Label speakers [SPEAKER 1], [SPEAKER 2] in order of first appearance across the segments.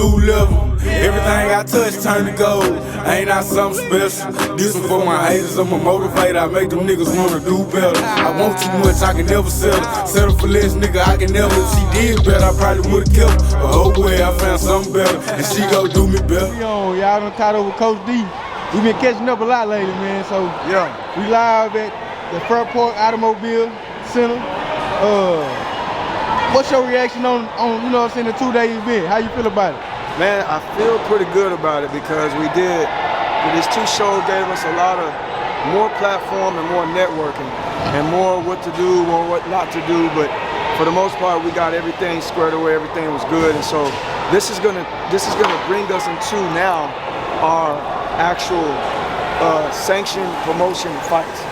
[SPEAKER 1] new level. Everything I touch turn to gold. Ain't I something special? This one for my haters, I'm a motivator. I make them niggas wanna do better. I want too much, I can never settle. Settle for less, nigga, I can never. If she did better, I probably would've kept her. But oh boy, I found something better, and she gon' do me better.
[SPEAKER 2] Y'all done caught up with Coach D. We been catching up a lot lately, man. So
[SPEAKER 1] yeah,
[SPEAKER 2] we live at the Fairport Automobile Center. What's your reaction on you know what I'm saying, the 2-day event? How you feel about it?
[SPEAKER 3] Man, I feel pretty good about it because these 2 shows gave us a lot of more platform and more networking and more what to do, more what not to do. But for the most part, we got everything squared away. Everything was good, and so this is gonna bring us into now our actual sanctioned promotion fights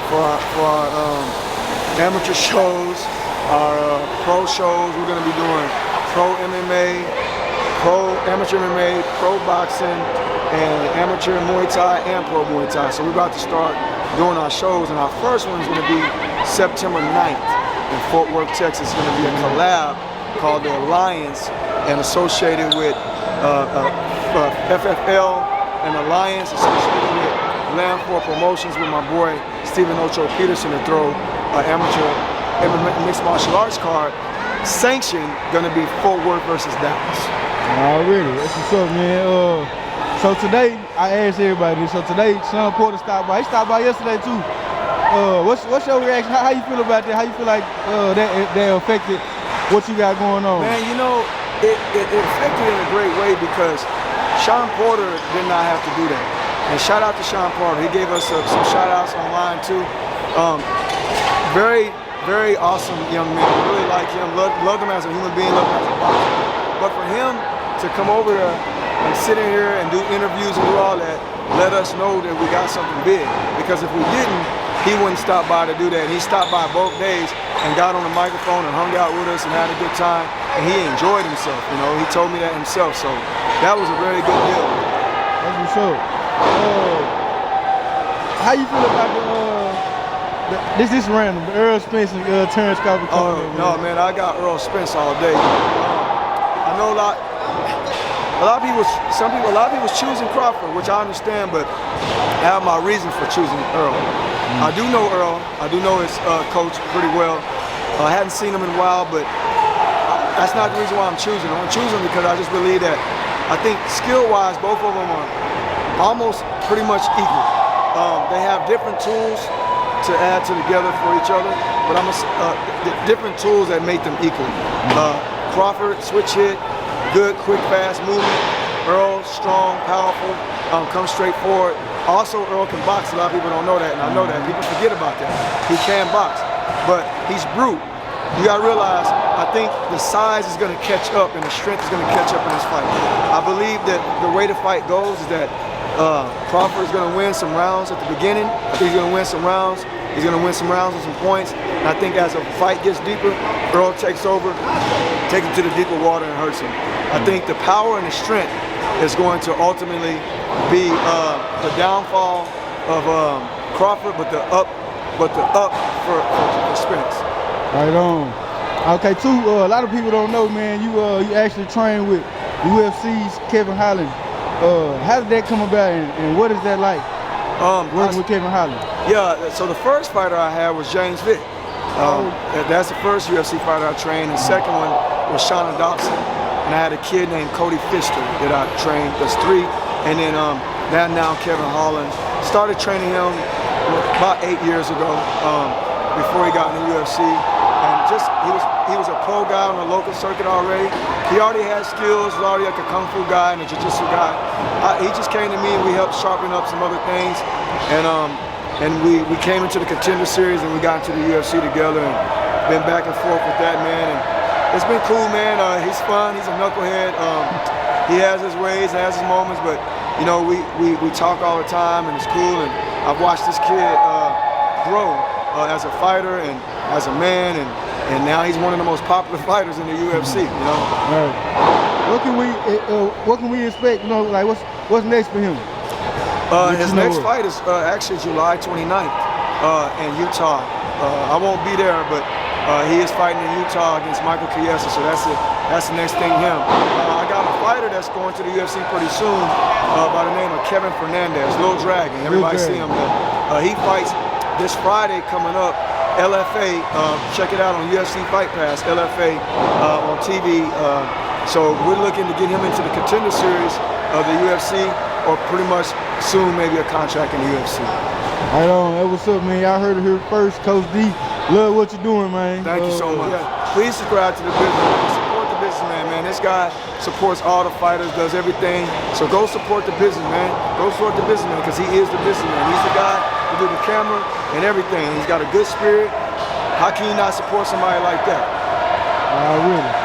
[SPEAKER 3] for our amateur shows, our pro shows. We're gonna be doing pro MMA, amateur MMA, pro boxing, and amateur Muay Thai and pro Muay Thai. So we're about to start doing our shows, and our first one is going to be September 9th in Fort Worth, Texas. It's going to be a collab called the Alliance, and associated with FFL, and Alliance associated with Land 4 Promotions with my boy Stephen Ocho Peterson to throw an amateur mixed martial arts card. Sanction going to be Fort Worth versus Dallas.
[SPEAKER 2] Already, that's what's up, man. So today, I asked everybody this. So today, Shawn Porter stopped by. He stopped by yesterday too. What's your reaction? How you feel about that? How you feel like that affected what you got going on?
[SPEAKER 3] Man, you know, it affected in a great way because Shawn Porter did not have to do that. And shout out to Shawn Porter. He gave us some shout outs online too. Very, very awesome young man. Really like him. Loved him as a human being. Loved him as a boxer. But for him to come over there and sit in here and do interviews and do all that, let us know that we got something big. Because if we didn't, he wouldn't stop by to do that. And he stopped by both days and got on the microphone and hung out with us and had a good time. And he enjoyed himself, you know. He told me that himself. So that was a very good deal.
[SPEAKER 2] That's what's up. How you feel about this is random, the Earl Spence and Terrence Crawford?
[SPEAKER 3] Oh, no, man, I got Earl Spence all day. I know a lot of people choosing Crawford, which I understand, but I have my reason for choosing Earl. I do know Earl. I do know his coach pretty well. I hadn't seen him in a while, but that's not the reason why I'm choosing him. I'm choosing him because I just believe that I think skill-wise, both of them are almost pretty much equal. They have different tools to add together for each other, but different tools that make them equal. Crawford, switch hit, good, quick, fast movement. Earl, strong, powerful, comes straight forward. Also, Earl can box. A lot of people don't know that, and I know that. People forget about that. He can box, but he's brute. You gotta realize, I think the size is gonna catch up and the strength is gonna catch up in this fight. I believe that the way the fight goes is that Crawford is gonna win some rounds at the beginning. I think he's gonna win some rounds. He's gonna win some rounds with some points. And I think as the fight gets deeper, Earl takes over, takes him to the deeper water and hurts him. I think the power and the strength is going to ultimately be the downfall of Crawford, but the up for Spence.
[SPEAKER 2] Right on. Okay, too. A lot of people don't know, man. You actually train with UFC's Kevin Holland. How did that come about, and what is that like? Working with Kevin Holland.
[SPEAKER 3] Yeah. So the first fighter I had was James Vick. That's the first UFC fighter I trained. The second one was Shawn Dobson, and I had a kid named Cody Pfister that I trained. That's 3. And then now Kevin Holland. Started training him about 8 years ago, before he got in the UFC. And just he was a pro guy on the local circuit already. He already had skills, was already like a kung fu guy and a jiu-jitsu guy. He just came to me and we helped sharpen up some other things. And we came into the Contender Series and we got into the UFC together and been back and forth with that, man. And it's been cool, man. He's fun. He's a knucklehead. He has his ways, has his moments, but you know, we talk all the time and it's cool. And I've watched this kid grow as a fighter and as a man, and now he's one of the most popular fighters in the UFC. You know.
[SPEAKER 2] Right. What can we expect? You know, like what's next for him?
[SPEAKER 3] His next fight is actually July 29th in Utah. I won't be there, but He is fighting in Utah against Michael Chiesa, so that's the next thing him. I got a fighter that's going to the UFC pretty soon by the name of Kevin Fernandez, Lil Dragon. Everybody see him. He fights this Friday coming up, LFA. Check it out on UFC Fight Pass, LFA on TV. So we're looking to get him into the Contender Series of the UFC, or pretty much soon maybe a contract in the UFC.
[SPEAKER 2] Right on. Hey, what's up, man? Y'all heard it here first. Coach D, love what you're doing, man.
[SPEAKER 3] Thank you so much. Please subscribe to the business. Support the businessman, man. This guy supports all the fighters, does everything. So go support the business, man. Go support the businessman, because he is the businessman. He's the guy who did the camera and everything. He's got a good spirit. How can you not support somebody like that?
[SPEAKER 2] Really.